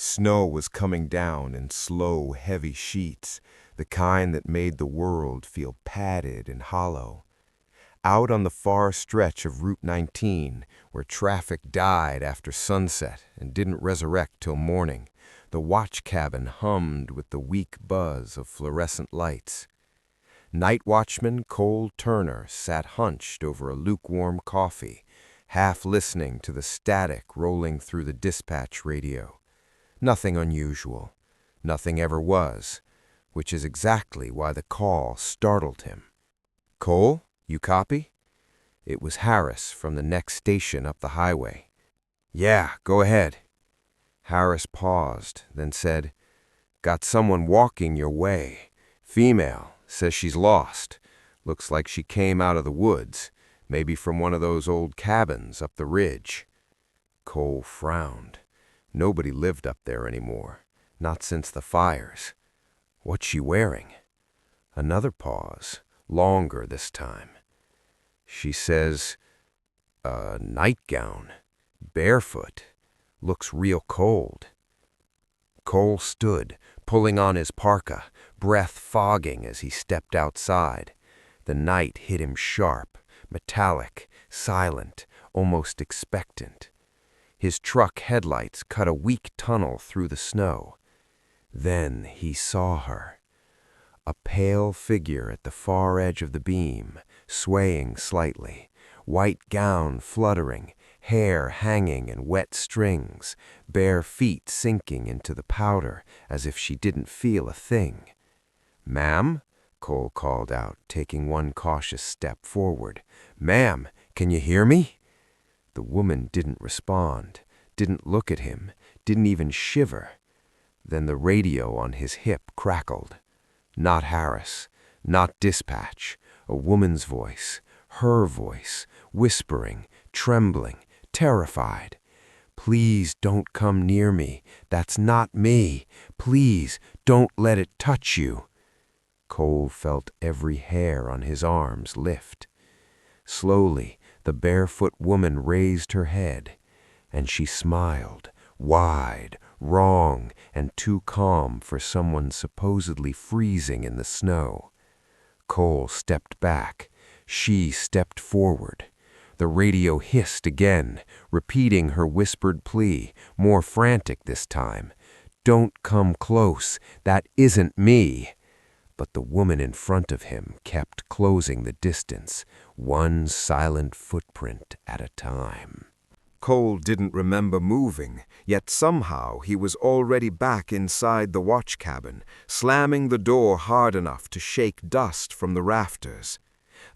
Snow was coming down in slow, heavy sheets, the kind that made the world feel padded and hollow. Out on the far stretch of Route 19, where traffic died after sunset and didn't resurrect till morning, the watch cabin hummed with the weak buzz of fluorescent lights. Night watchman Cole Turner sat hunched over a lukewarm coffee, half listening to the static rolling through the dispatch radio. Nothing unusual. Nothing ever was, which is exactly why the call startled him. "Cole, you copy?" It was Harris from the next station up the highway. "Yeah, go ahead." Harris paused, then said, "Got someone walking your way. Female, says she's lost. Looks like she came out of the woods, maybe from one of those old cabins up the ridge." Cole frowned. Nobody lived up there anymore, not since the fires. What's she wearing? Another pause, longer this time. She says, "A nightgown, barefoot, looks real cold." Cole stood, pulling on his parka, breath fogging as he stepped outside. The night hit him sharp, metallic, silent, almost expectant. His truck headlights cut a weak tunnel through the snow. Then he saw her. A pale figure at the far edge of the beam, swaying slightly, white gown fluttering, hair hanging in wet strings, bare feet sinking into the powder as if she didn't feel a thing. "Ma'am?" Cole called out, taking one cautious step forward. "Ma'am, can you hear me?" The woman didn't respond, didn't look at him, didn't even shiver. Then the radio on his hip crackled. Not Harris, not dispatch, a woman's voice, her voice, whispering, trembling, terrified. "Please don't come near me. That's not me. Please don't let it touch you." Cole felt every hair on his arms lift. Slowly, the barefoot woman raised her head, and she smiled, wide, wrong, and too calm for someone supposedly freezing in the snow. Cole stepped back. She stepped forward. The radio hissed again, repeating her whispered plea, more frantic this time. "Don't come close. That isn't me." But the woman in front of him kept closing the distance, one silent footprint at a time. Cole didn't remember moving, yet somehow he was already back inside the watch cabin, slamming the door hard enough to shake dust from the rafters.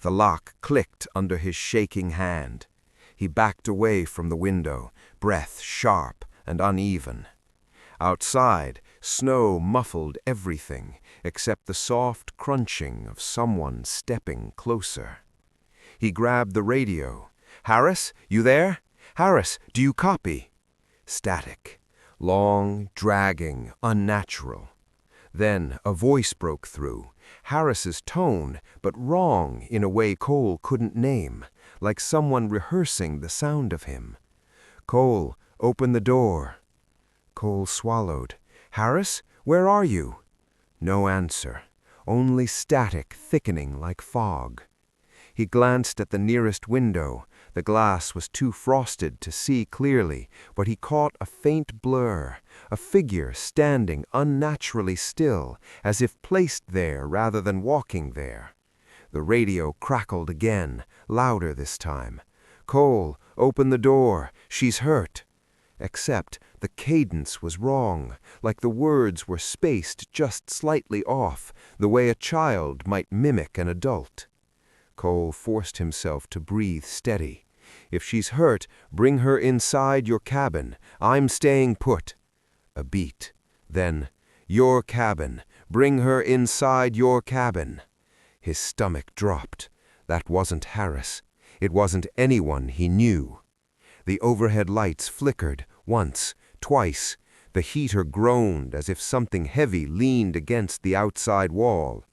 The lock clicked under his shaking hand. He backed away from the window, breath sharp and uneven. Outside, snow muffled everything except the soft crunching of someone stepping closer. He grabbed the radio. "Harris, you there? Harris, do you copy?" Static. Long, dragging, unnatural. Then a voice broke through. Harris's tone, but wrong in a way Cole couldn't name, like someone rehearsing the sound of him. "Cole, open the door." Cole swallowed. "Harris, where are you?" No answer, only static thickening like fog. He glanced at the nearest window. The glass was too frosted to see clearly, but he caught a faint blur, a figure standing unnaturally still, as if placed there rather than walking there. The radio crackled again, louder this time. "Cole, open the door. She's hurt." Except the cadence was wrong, like the words were spaced just slightly off, the way a child might mimic an adult. Cole forced himself to breathe steady. "If she's hurt, bring her inside your cabin. I'm staying put." A beat. Then, "Your cabin. Bring her inside your cabin." His stomach dropped. That wasn't Harris. It wasn't anyone he knew. The overhead lights flickered, once, twice. The heater groaned as if something heavy leaned against the outside wall.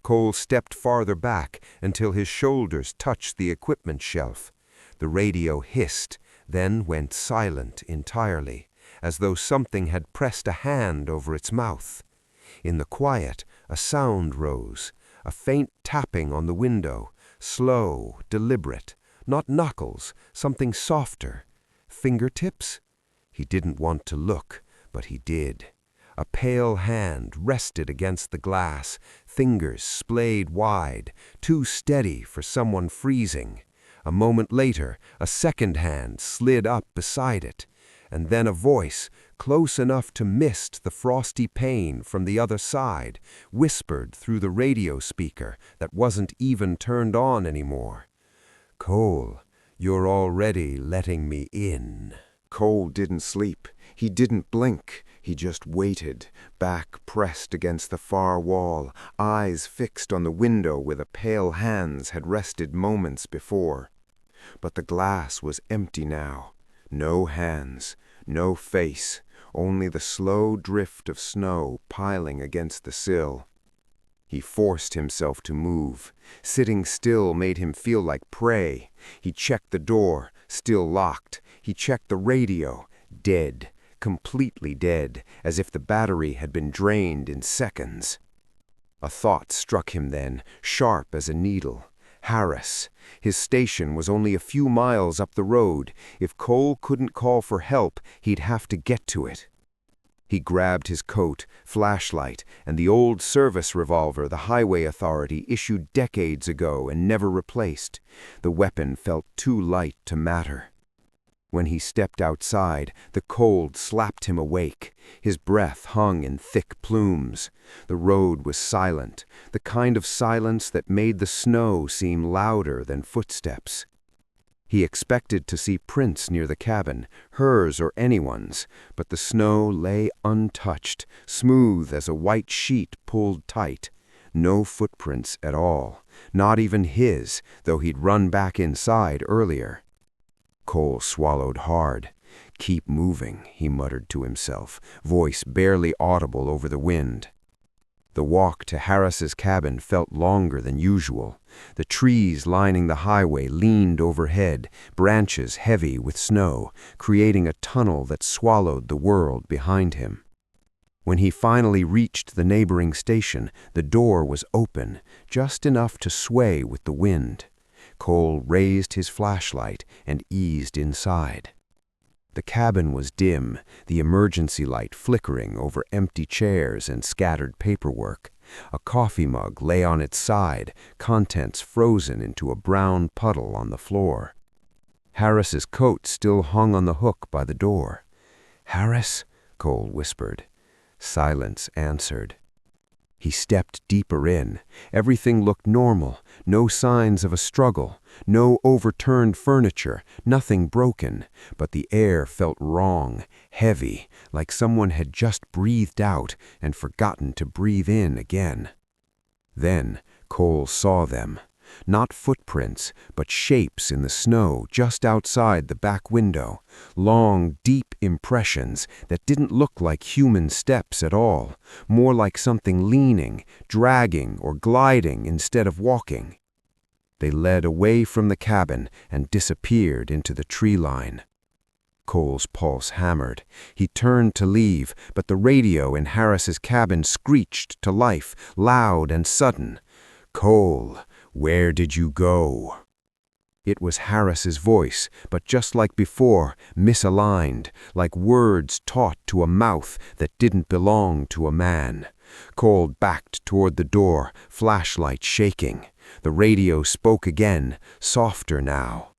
Cole stepped farther back until his shoulders touched the equipment shelf. The radio hissed, then went silent entirely, as though something had pressed a hand over its mouth. In the quiet, a sound rose, a faint tapping on the window, slow, deliberate, not knuckles, something softer. Fingertips? He didn't want to look, but he did. A pale hand rested against the glass, fingers splayed wide, too steady for someone freezing. A moment later, a second hand slid up beside it, and then a voice, close enough to mist the frosty pane from the other side, whispered through the radio speaker that wasn't even turned on anymore. "Cole, you're already letting me in." Cole didn't sleep. He didn't blink. He just waited, back pressed against the far wall, eyes fixed on the window where the pale hands had rested moments before. But the glass was empty now. No hands, no face, only the slow drift of snow piling against the sill. He forced himself to move. Sitting still made him feel like prey. He checked the door, still locked. He checked the radio, dead, completely dead, as if the battery had been drained in seconds. A thought struck him then, sharp as a needle. Harris. His station was only a few miles up the road. If Cole couldn't call for help, he'd have to get to it. He grabbed his coat, flashlight, and the old service revolver the highway authority issued decades ago and never replaced. The weapon felt too light to matter. When he stepped outside, the cold slapped him awake. His breath hung in thick plumes. The road was silent, the kind of silence that made the snow seem louder than footsteps. He expected to see prints near the cabin, hers or anyone's, but the snow lay untouched, smooth as a white sheet pulled tight. No footprints at all, not even his, though he'd run back inside earlier. Cole swallowed hard. "Keep moving," he muttered to himself, voice barely audible over the wind. The walk to Harris's cabin felt longer than usual. The trees lining the highway leaned overhead, branches heavy with snow, creating a tunnel that swallowed the world behind him. When he finally reached the neighboring station, the door was open, just enough to sway with the wind. Cole raised his flashlight and eased inside. The cabin was dim, the emergency light flickering over empty chairs and scattered paperwork. A coffee mug lay on its side, contents frozen into a brown puddle on the floor. Harris's coat still hung on the hook by the door. "Harris?" Cole whispered. Silence answered. He stepped deeper in. Everything looked normal, no signs of a struggle, no overturned furniture, nothing broken, but the air felt wrong, heavy, like someone had just breathed out and forgotten to breathe in again. Then Cole saw them. Not footprints, but shapes in the snow just outside the back window. Long, deep impressions that didn't look like human steps at all, more like something leaning, dragging, or gliding instead of walking. They led away from the cabin and disappeared into the tree line. Cole's pulse hammered. He turned to leave, but the radio in Harris's cabin screeched to life, loud and sudden. "Cole, where did you go?" It was Harris's voice, but just like before, misaligned, like words taught to a mouth that didn't belong to a man. Cole backed toward the door, flashlight shaking. The radio spoke again, softer now.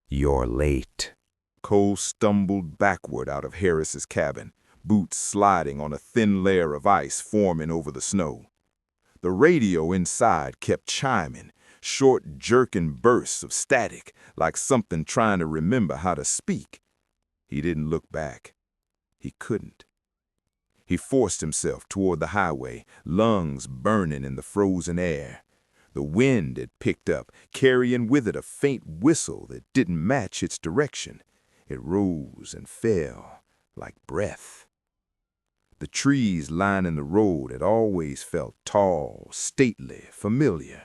"You're late." Cole stumbled backward out of Harris's cabin, boots sliding on a thin layer of ice forming over the snow. The radio inside kept chiming, short, jerking bursts of static, like something trying to remember how to speak. He didn't look back. He couldn't. He forced himself toward the highway, lungs burning in the frozen air. The wind had picked up, carrying with it a faint whistle that didn't match its direction. It rose and fell like breath. The trees lining the road had always felt tall, stately, familiar.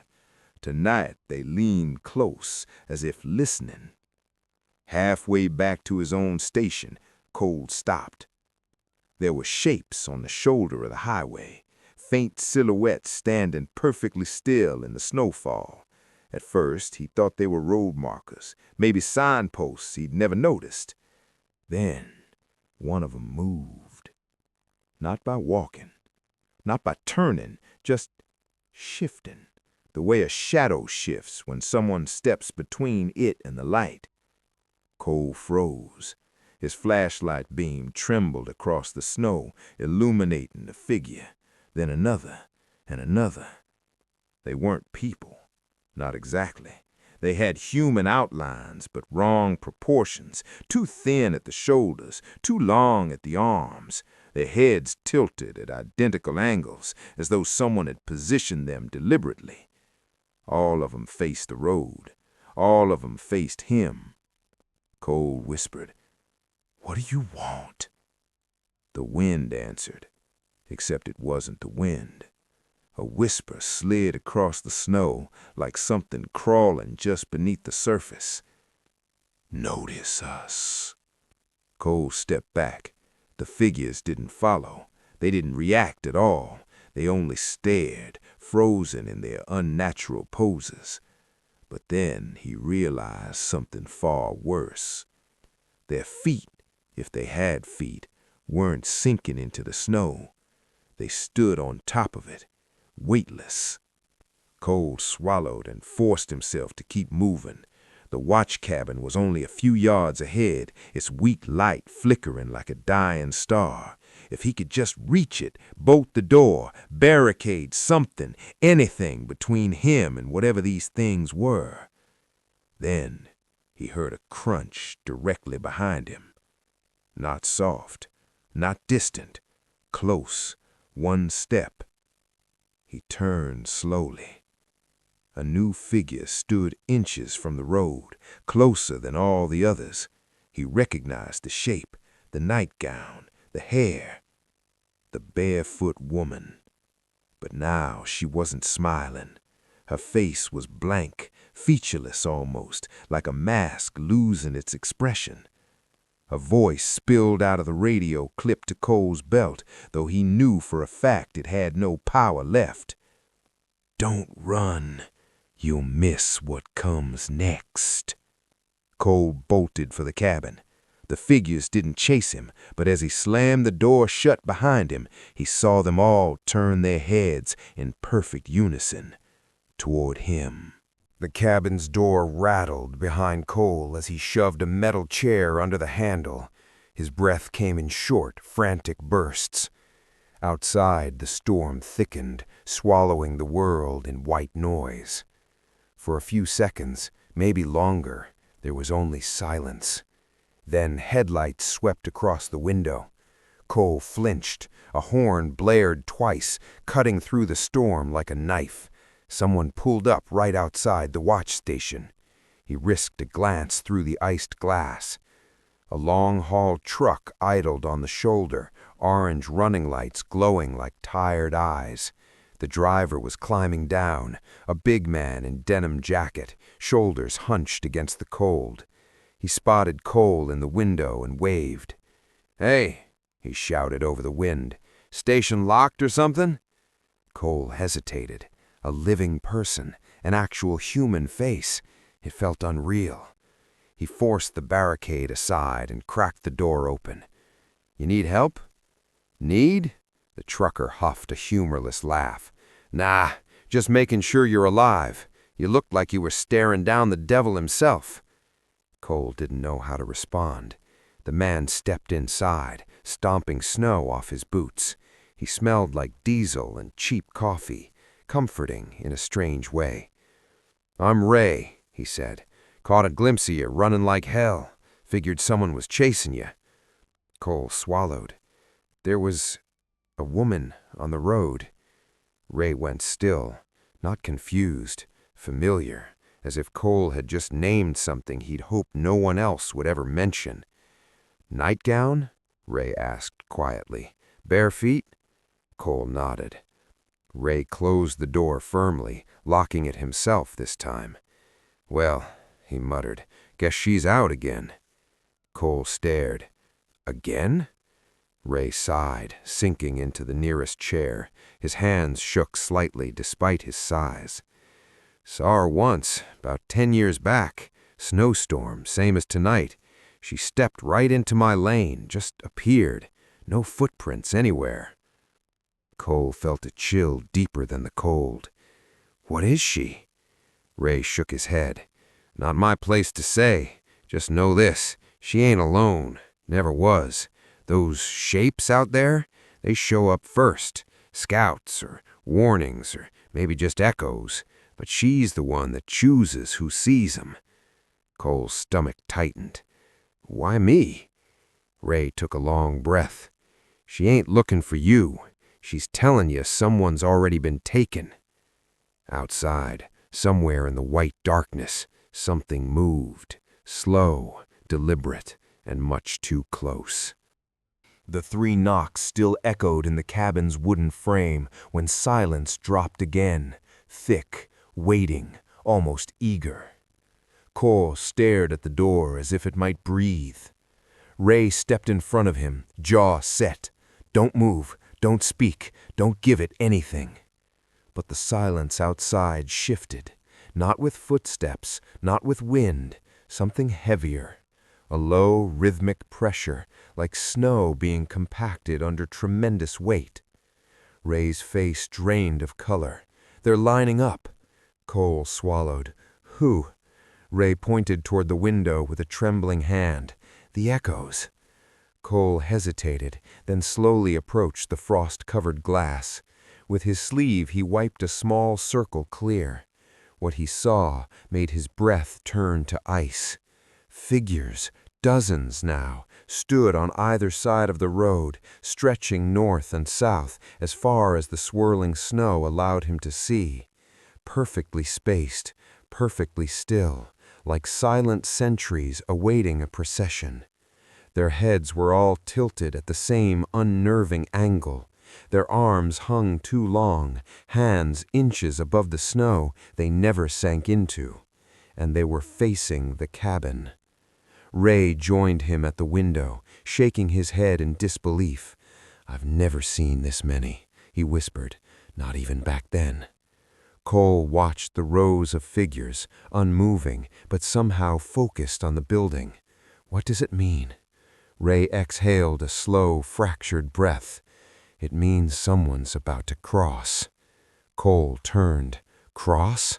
Tonight they leaned close, as if listening. Halfway back to his own station, Cole stopped. There were shapes on the shoulder of the highway, faint silhouettes standing perfectly still in the snowfall. At first, he thought they were road markers, maybe signposts he'd never noticed. Then, one of them moved. Not by walking, not by turning, just shifting, the way a shadow shifts when someone steps between it and the light. Cole froze. His flashlight beam trembled across the snow, illuminating the figure. Then another, and another. They weren't people. Not exactly. They had human outlines, but wrong proportions, too thin at the shoulders, too long at the arms. Their heads tilted at identical angles, as though someone had positioned them deliberately. All of them faced the road. All of them faced him. Cole whispered, "What do you want?" The wind answered, except it wasn't the wind. A whisper slid across the snow like something crawling just beneath the surface. "Notice us." Cole stepped back. The figures didn't follow. They didn't react at all. They only stared, frozen in their unnatural poses. But then he realized something far worse. Their feet, if they had feet, weren't sinking into the snow. They stood on top of it, weightless. Cole swallowed and forced himself to keep moving. The watch cabin was only a few yards ahead, its weak light flickering like a dying star. If he could just reach it, bolt the door, barricade something, anything between him and whatever these things were. Then he heard a crunch directly behind him. Not soft, not distant, close, one step. He turned slowly. A new figure stood inches from the road, closer than all the others. He recognized the shape, the nightgown, the hair. The barefoot woman. But now she wasn't smiling. Her face was blank, featureless almost, like a mask losing its expression. A voice spilled out of the radio clipped to Cole's belt, though he knew for a fact it had no power left. "Don't run. You'll miss what comes next." Cole bolted for the cabin. The figures didn't chase him, but as he slammed the door shut behind him, he saw them all turn their heads in perfect unison toward him. The cabin's door rattled behind Cole as he shoved a metal chair under the handle. His breath came in short, frantic bursts. Outside, the storm thickened, swallowing the world in white noise. For a few seconds, maybe longer, there was only silence. Then headlights swept across the window. Cole flinched. A horn blared twice, cutting through the storm like a knife. Someone pulled up right outside the watch station. He risked a glance through the iced glass. A long-haul truck idled on the shoulder, orange running lights glowing like tired eyes. The driver was climbing down, a big man in denim jacket, shoulders hunched against the cold. He spotted Cole in the window and waved. "Hey," he shouted over the wind, "station locked or something?" Cole hesitated. A living person, an actual human face. It felt unreal. He forced the barricade aside and cracked the door open. "You need help?" "Need?" The trucker huffed a humorless laugh. "Nah, just making sure you're alive. You looked like you were staring down the devil himself." Cole didn't know how to respond. The man stepped inside, stomping snow off his boots. He smelled like diesel and cheap coffee, comforting in a strange way. "I'm Ray," he said. "Caught a glimpse of you running like hell. Figured someone was chasing you." Cole swallowed. "There was a woman on the road." Ray went still, not confused, familiar, as if Cole had just named something he'd hoped no one else would ever mention. "Nightgown?" Ray asked quietly. "Bare feet?" Cole nodded. Ray closed the door firmly, locking it himself this time. "Well," he muttered, "guess she's out again." Cole stared. "Again?" Ray sighed, sinking into the nearest chair. His hands shook slightly despite his size. Saw her once, about 10 years back. Snowstorm, same as tonight. She stepped right into my lane, just appeared. No footprints anywhere. Cole felt a chill deeper than the cold. What is she? Ray shook his head. Not my place to say. Just know this, she ain't alone. Never was. Those shapes out there, they show up first. Scouts or warnings or maybe just echoes. But she's the one that chooses who sees 'em. Cole's stomach tightened. Why me? Ray took a long breath. She ain't looking for you. She's telling you someone's already been taken. Outside, somewhere in the white darkness, something moved. Slow, deliberate, and much too close. The 3 knocks still echoed in the cabin's wooden frame when silence dropped again, thick, waiting, almost eager. Cole stared at the door as if it might breathe. Ray stepped in front of him, jaw set. Don't move, don't speak, don't give it anything. But the silence outside shifted, not with footsteps, not with wind, something heavier. A low, rhythmic pressure, like snow being compacted under tremendous weight. Ray's face drained of color. They're lining up. Cole swallowed. Who? Ray pointed toward the window with a trembling hand. The echoes. Cole hesitated, then slowly approached the frost-covered glass. With his sleeve he wiped a small circle clear. What he saw made his breath turn to ice. Figures, dozens now, stood on either side of the road, stretching north and south as far as the swirling snow allowed him to see. Perfectly spaced, perfectly still, like silent sentries awaiting a procession. Their heads were all tilted at the same unnerving angle. Their arms hung too long, hands inches above the snow they never sank into. And they were facing the cabin. Ray joined him at the window, shaking his head in disbelief. I've never seen this many, he whispered, not even back then. Cole watched the rows of figures, unmoving, but somehow focused on the building. What does it mean? Ray exhaled a slow, fractured breath. It means someone's about to cross. Cole turned. Cross?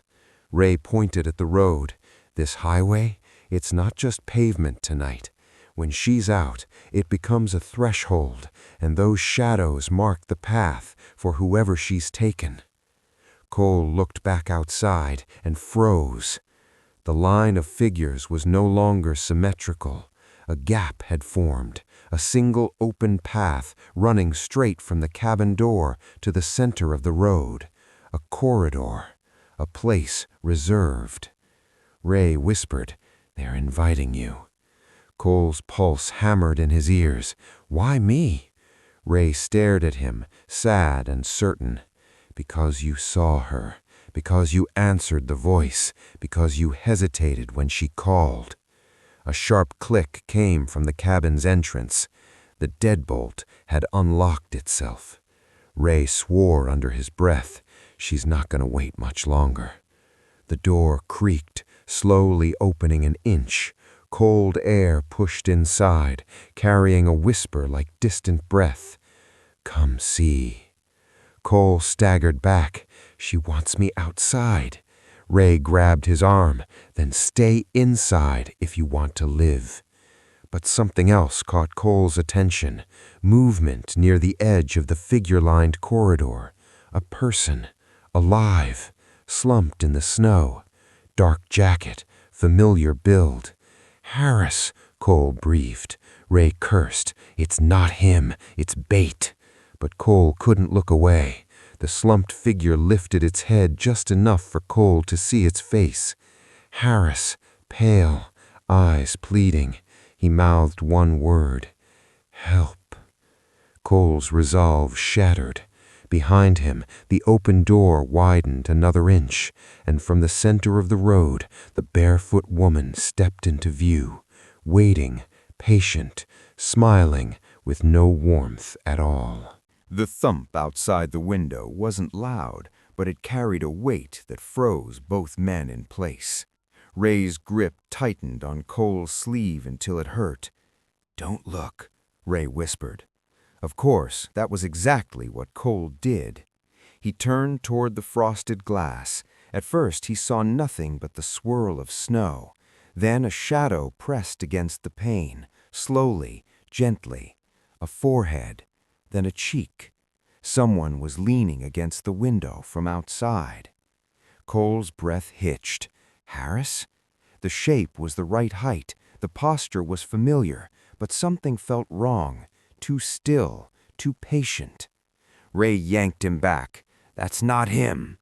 Ray pointed at the road. This highway? It's not just pavement tonight. When she's out, it becomes a threshold, and those shadows mark the path for whoever she's taken. Cole looked back outside and froze. The line of figures was no longer symmetrical. A gap had formed, a single open path running straight from the cabin door to the center of the road. A corridor, a place reserved. Ray whispered, "They're inviting you." Cole's pulse hammered in his ears. Why me? Ray stared at him, sad and certain. Because you saw her, because you answered the voice, because you hesitated when she called. A sharp click came from the cabin's entrance. The deadbolt had unlocked itself. Ray swore under his breath. She's not going to wait much longer. The door creaked, slowly opening an inch. Cold air pushed inside, carrying a whisper like distant breath. Come see. Cole staggered back. She wants me outside. Ray grabbed his arm. Then stay inside if you want to live. But something else caught Cole's attention. Movement near the edge of the figure-lined corridor. A person, alive, slumped in the snow. Dark jacket, familiar build. Harris, Cole breathed. Ray cursed. It's not him, it's bait. But Cole couldn't look away. The slumped figure lifted its head just enough for Cole to see its face. Harris, pale, eyes pleading. He mouthed one word. Help. Cole's resolve shattered. Behind him, the open door widened another inch, and from the center of the road, the barefoot woman stepped into view, waiting, patient, smiling, with no warmth at all. The thump outside the window wasn't loud, but it carried a weight that froze both men in place. Ray's grip tightened on Cole's sleeve until it hurt. "Don't look," Ray whispered. Of course, that was exactly what Cole did. He turned toward the frosted glass. At first, he saw nothing but the swirl of snow. Then a shadow pressed against the pane, slowly, gently. A forehead, then a cheek. Someone was leaning against the window from outside. Cole's breath hitched. Harris? The shape was the right height. The posture was familiar, but something felt wrong. Too still, too patient. Ray yanked him back. "That's not him."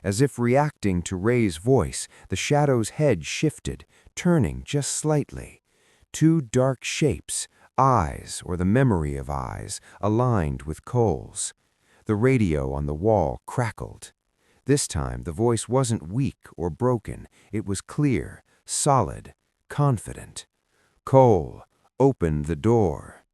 As if reacting to Ray's voice, the shadow's head shifted, turning just slightly. Two dark shapes, eyes, or the memory of eyes, aligned with Cole's. The radio on the wall crackled. This time, the voice wasn't weak or broken. It was clear, solid, confident. "Cole, open the door."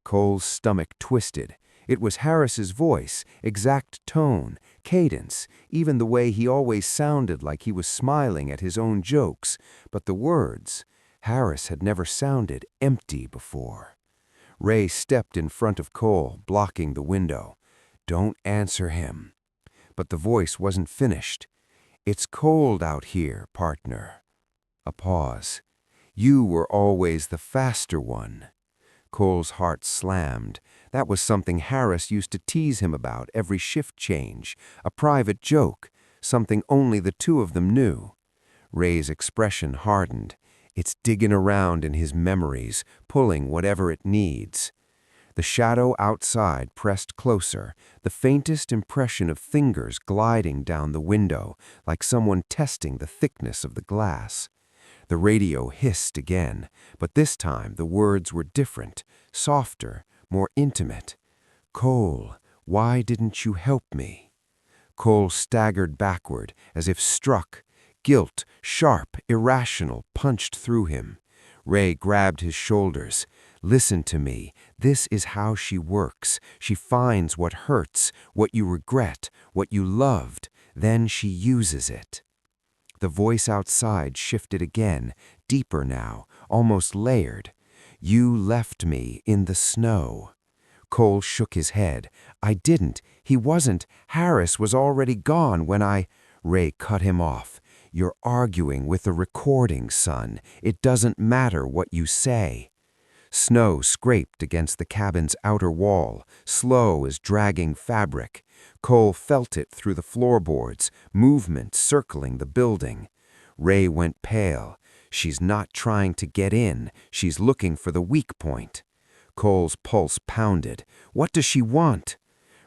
Cole's stomach twisted. It was Harris's voice, exact tone, cadence, even the way he always sounded like he was smiling at his own jokes. But the words, Harris had never sounded empty before. Ray stepped in front of Cole, blocking the window. "Don't answer him." But the voice wasn't finished. "It's cold out here, partner." A pause. "You were always the faster one." Cole's heart slammed. That was something Harris used to tease him about every shift change, a private joke, something only the two of them knew. Ray's expression hardened. It's digging around in his memories, pulling whatever it needs. The shadow outside pressed closer, the faintest impression of fingers gliding down the window, like someone testing the thickness of the glass. The radio hissed again, but this time the words were different, softer, more intimate. "Cole, why didn't you help me?" Cole staggered backward, as if struck. Guilt, sharp, irrational, punched through him. Ray grabbed his shoulders. "Listen to me. This is how she works. She finds what hurts, what you regret, what you loved. Then she uses it." The voice outside shifted again, deeper now, almost layered. "You left me in the snow." Cole shook his head. "I didn't. He wasn't. Harris was already gone when I—" Ray cut him off. "You're arguing with a recording, son. It doesn't matter what you say." Snow scraped against the cabin's outer wall, slow as dragging fabric. Cole felt it through the floorboards, movement circling the building. Ray went pale. She's not trying to get in. She's looking for the weak point. Cole's pulse pounded. What does she want?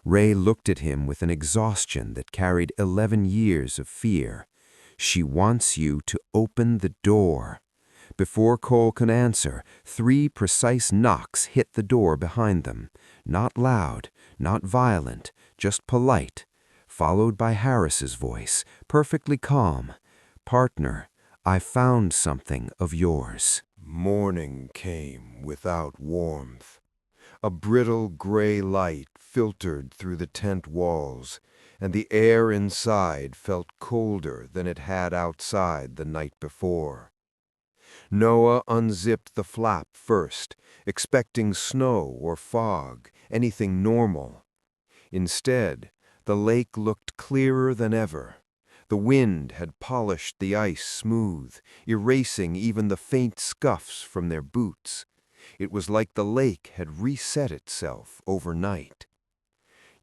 Ray looked at him with an exhaustion that carried 11 years of fear. She wants you to open the door. Before Cole could answer, 3 precise knocks hit the door behind them. Not loud, not violent, just polite, followed by Harris's voice, perfectly calm. "Partner, I found something of yours." Morning came without warmth. A brittle gray light filtered through the tent walls, and the air inside felt colder than it had outside the night before. Noah unzipped the flap first, expecting snow or fog, anything normal. Instead, the lake looked clearer than ever. The wind had polished the ice smooth, erasing even the faint scuffs from their boots. It was like the lake had reset itself overnight.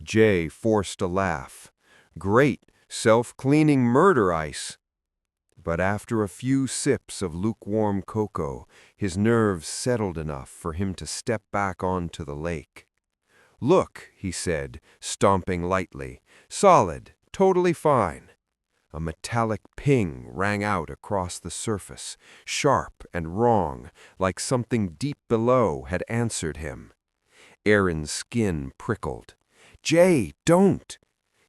Jay forced a laugh. "Great, self-cleaning murder ice." But after a few sips of lukewarm cocoa, his nerves settled enough for him to step back onto the lake. "Look," he said, stomping lightly. "Solid, totally fine." A metallic ping rang out across the surface, sharp and wrong, like something deep below had answered him. Aaron's skin prickled. "Jay, don't!"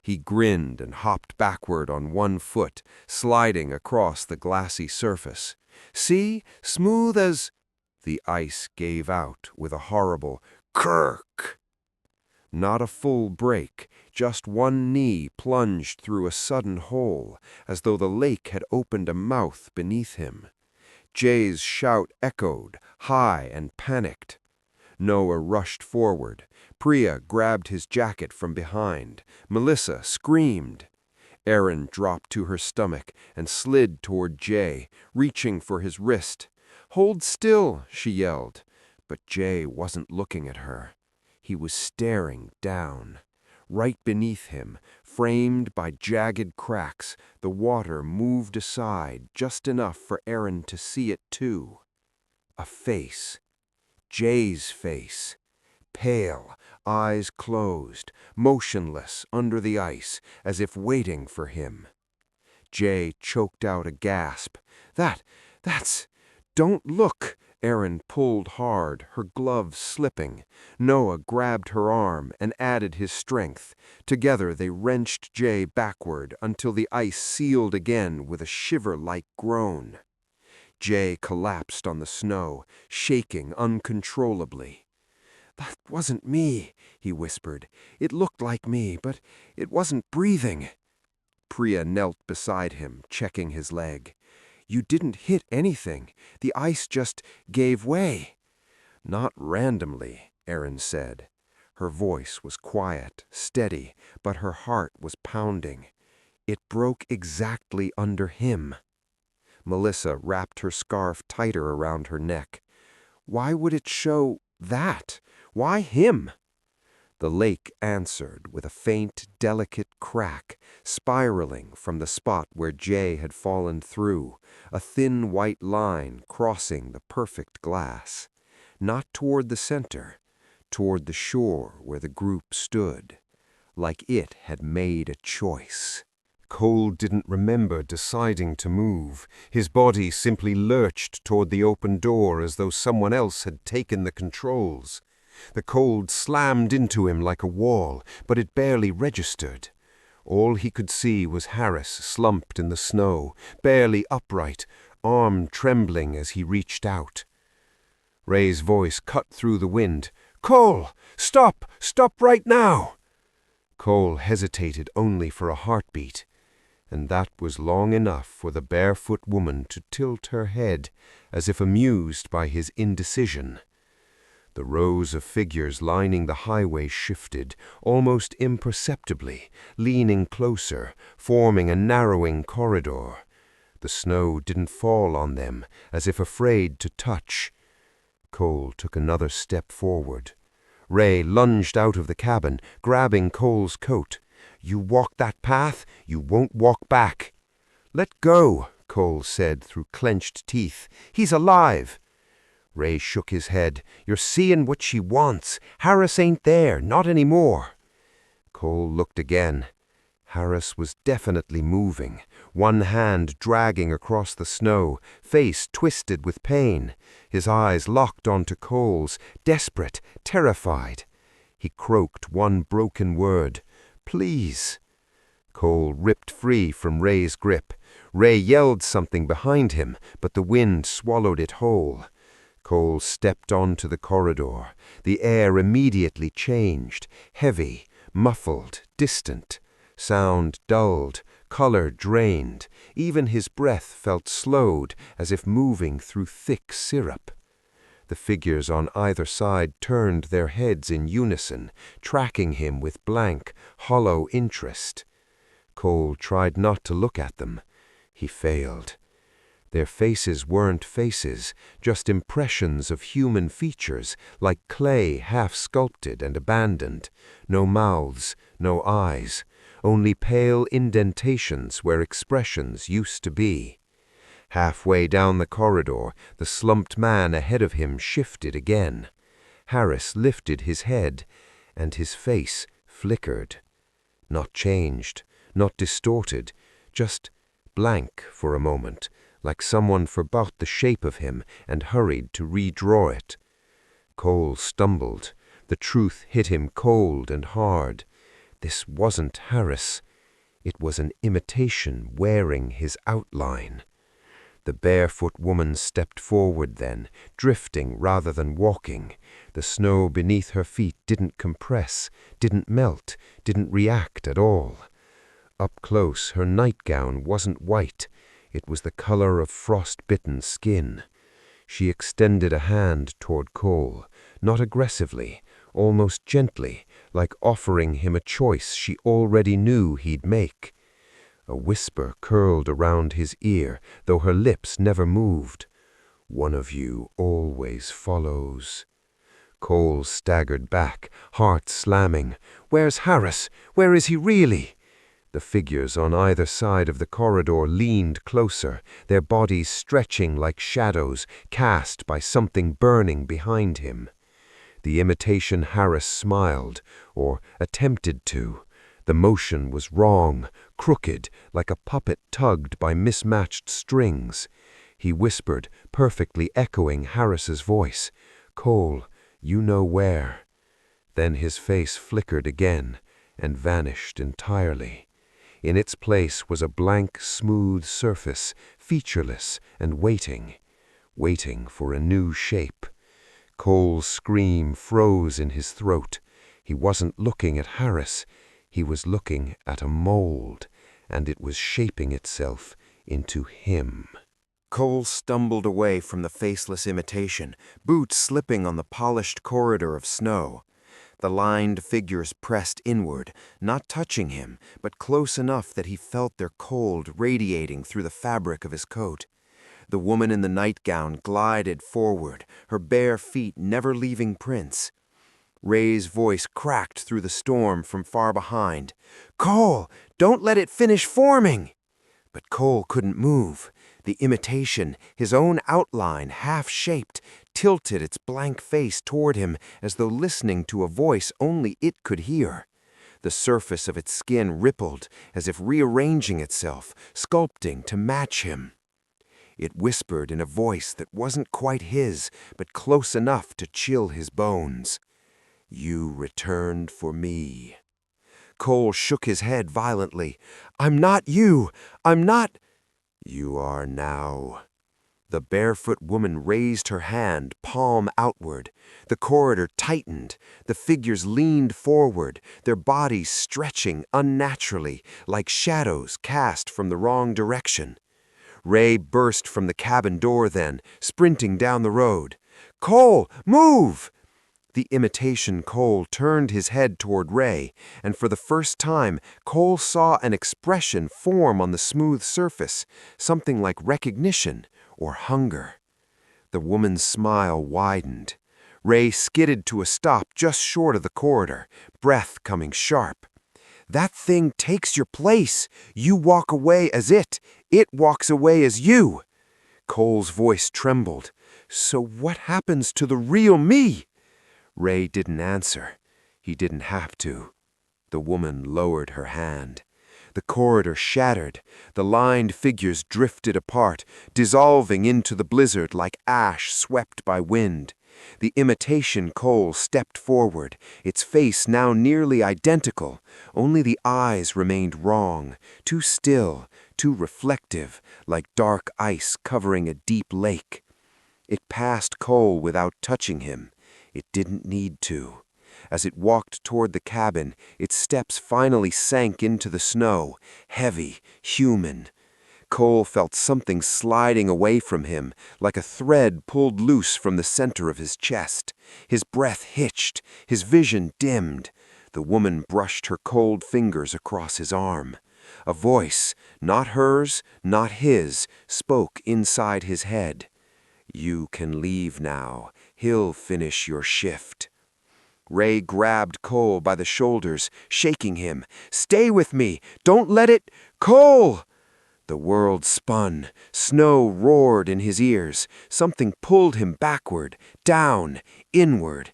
He grinned and hopped backward on one foot, sliding across the glassy surface. "See? Smooth as—" The ice gave out with a horrible Kirk! Not a full break, just one knee plunged through a sudden hole, as though the lake had opened a mouth beneath him. Jay's shout echoed, high and panicked. Noah rushed forward. Priya grabbed his jacket from behind. Melissa screamed. Erin dropped to her stomach and slid toward Jay, reaching for his wrist. "Hold still," she yelled. But Jay wasn't looking at her. He was staring down. Right beneath him, framed by jagged cracks, the water moved aside just enough for Erin to see it too. A face. Jay's face. Pale, eyes closed, motionless under the ice, as if waiting for him. Jay choked out a gasp. That's... Don't look!" Erin pulled hard, her gloves slipping. Noah grabbed her arm and added his strength. Together they wrenched Jay backward until the ice sealed again with a shiver-like groan. Jay collapsed on the snow, shaking uncontrollably. "That wasn't me," he whispered. "It looked like me, but it wasn't breathing." Priya knelt beside him, checking his leg. "You didn't hit anything. The ice just gave way." "Not randomly," Erin said. Her voice was quiet, steady, but her heart was pounding. "It broke exactly under him." Melissa wrapped her scarf tighter around her neck. "Why would it show that? Why him?" The lake answered with a faint, delicate crack, spiraling from the spot where Jay had fallen through, a thin white line crossing the perfect glass. Not toward the center, toward the shore where the group stood, like it had made a choice. Cole didn't remember deciding to move. His body simply lurched toward the open door as though someone else had taken the controls. The cold slammed into him like a wall, but it barely registered. All he could see was Harris slumped in the snow, barely upright, arm trembling as he reached out. Ray's voice cut through the wind. "Cole! Stop! Stop right now!" Cole hesitated only for a heartbeat, and that was long enough for the barefoot woman to tilt her head, as if amused by his indecision. The rows of figures lining the highway shifted, almost imperceptibly, leaning closer, forming a narrowing corridor. The snow didn't fall on them, as if afraid to touch. Cole took another step forward. Ray lunged out of the cabin, grabbing Cole's coat. "You walk that path, you won't walk back." "Let go," Cole said through clenched teeth. "He's alive." Ray shook his head. "You're seeing what she wants. Harris ain't there, not anymore." Cole looked again. Harris was definitely moving, one hand dragging across the snow, face twisted with pain, his eyes locked onto Cole's, desperate, terrified. He croaked one broken word, "Please." Cole ripped free from Ray's grip. Ray yelled something behind him, but the wind swallowed it whole. Cole stepped onto the corridor. The air immediately changed, heavy, muffled, distant. Sound dulled, color drained. Even his breath felt slowed, as if moving through thick syrup. The figures on either side turned their heads in unison, tracking him with blank, hollow interest. Cole tried not to look at them. He failed. Their faces weren't faces, just impressions of human features, like clay half-sculpted and abandoned. No mouths, no eyes, only pale indentations where expressions used to be. Halfway down the corridor, the slumped man ahead of him shifted again. Harris lifted his head, and his face flickered. Not changed, not distorted, just blank for a moment, like someone forgot the shape of him and hurried to redraw it. Cole stumbled. The truth hit him cold and hard. This wasn't Harris. It was an imitation wearing his outline. The barefoot woman stepped forward then, drifting rather than walking. The snow beneath her feet didn't compress, didn't melt, didn't react at all. Up close, her nightgown wasn't white. It was the color of frost-bitten skin. She extended a hand toward Cole, not aggressively, almost gently, like offering him a choice she already knew he'd make. A whisper curled around his ear, though her lips never moved. "One of you always follows." Cole staggered back, heart slamming. "Where's Harris? Where is he really?" The figures on either side of the corridor leaned closer, their bodies stretching like shadows cast by something burning behind him. The imitation Harris smiled, or attempted to. The motion was wrong, crooked, like a puppet tugged by mismatched strings. He whispered, perfectly echoing Harris's voice, "Cole, you know where." Then his face flickered again and vanished entirely. In its place was a blank, smooth surface, featureless and waiting for a new shape. Cole's scream froze in his throat. He wasn't looking at Harris. He was looking at a mold, and it was shaping itself into him. Cole stumbled away from the faceless imitation, boots slipping on the polished corridor of snow. The lined figures pressed inward, not touching him, but close enough that he felt their cold radiating through the fabric of his coat. The woman in the nightgown glided forward, her bare feet never leaving prints. Ray's voice cracked through the storm from far behind. "Cole, don't let it finish forming!" But Cole couldn't move. The imitation, his own outline, half-shaped, tilted its blank face toward him as though listening to a voice only it could hear. The surface of its skin rippled, as if rearranging itself, sculpting to match him. It whispered in a voice that wasn't quite his, but close enough to chill his bones. "You returned for me." Cole shook his head violently. "I'm not you! I'm not—" "You are now." The barefoot woman raised her hand, palm outward. The corridor tightened. The figures leaned forward, their bodies stretching unnaturally, like shadows cast from the wrong direction. Ray burst from the cabin door then, sprinting down the road. "Cole, move!" The imitation Cole turned his head toward Ray, and for the first time, Cole saw an expression form on the smooth surface, something like recognition or hunger. The woman's smile widened. Ray skidded to a stop just short of the corridor, breath coming sharp. "That thing takes your place. You walk away as it. It walks away as you." Cole's voice trembled. "So what happens to the real me?" Ray didn't answer. He didn't have to. The woman lowered her hand. The corridor shattered. The lined figures drifted apart, dissolving into the blizzard like ash swept by wind. The imitation Cole stepped forward, its face now nearly identical, only the eyes remained wrong, too still, too reflective, like dark ice covering a deep lake. It passed Cole without touching him. It didn't need to. As it walked toward the cabin, its steps finally sank into the snow, heavy, human. Cole felt something sliding away from him, like a thread pulled loose from the center of his chest. His breath hitched, his vision dimmed. The woman brushed her cold fingers across his arm. A voice, not hers, not his, spoke inside his head. "You can leave now. He'll finish your shift." Ray grabbed Cole by the shoulders, shaking him. "Stay with me! Don't let it— Cole!" The world spun. Snow roared in his ears. Something pulled him backward, down, inward.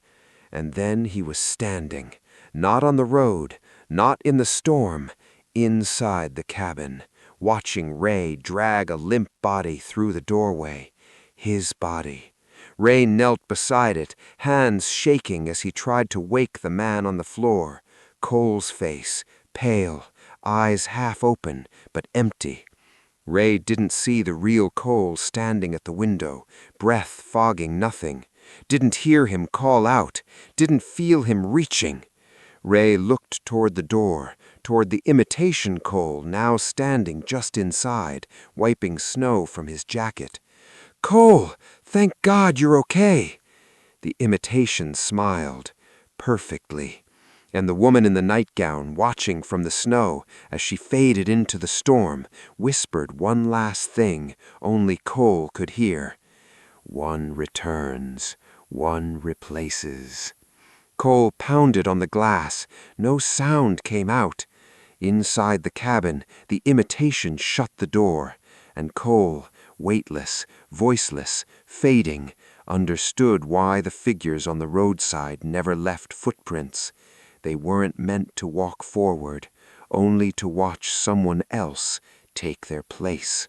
And then he was standing. Not on the road, not in the storm, inside the cabin, watching Ray drag a limp body through the doorway. His body. Ray knelt beside it, hands shaking as he tried to wake the man on the floor. Cole's face, pale, eyes half open, but empty. Ray didn't see the real Cole standing at the window, breath fogging nothing. Didn't hear him call out, didn't feel him reaching. Ray looked toward the door, toward the imitation Cole now standing just inside, wiping snow from his jacket. "Cole, thank God you're okay." The imitation smiled, perfectly. And the woman in the nightgown, watching from the snow as she faded into the storm, whispered one last thing only Cole could hear. "One returns, one replaces." Cole pounded on the glass. No sound came out. Inside the cabin, the imitation shut the door, and Cole, weightless, voiceless, fading, understood why the figures on the roadside never left footprints. They weren't meant to walk forward, only to watch someone else take their place.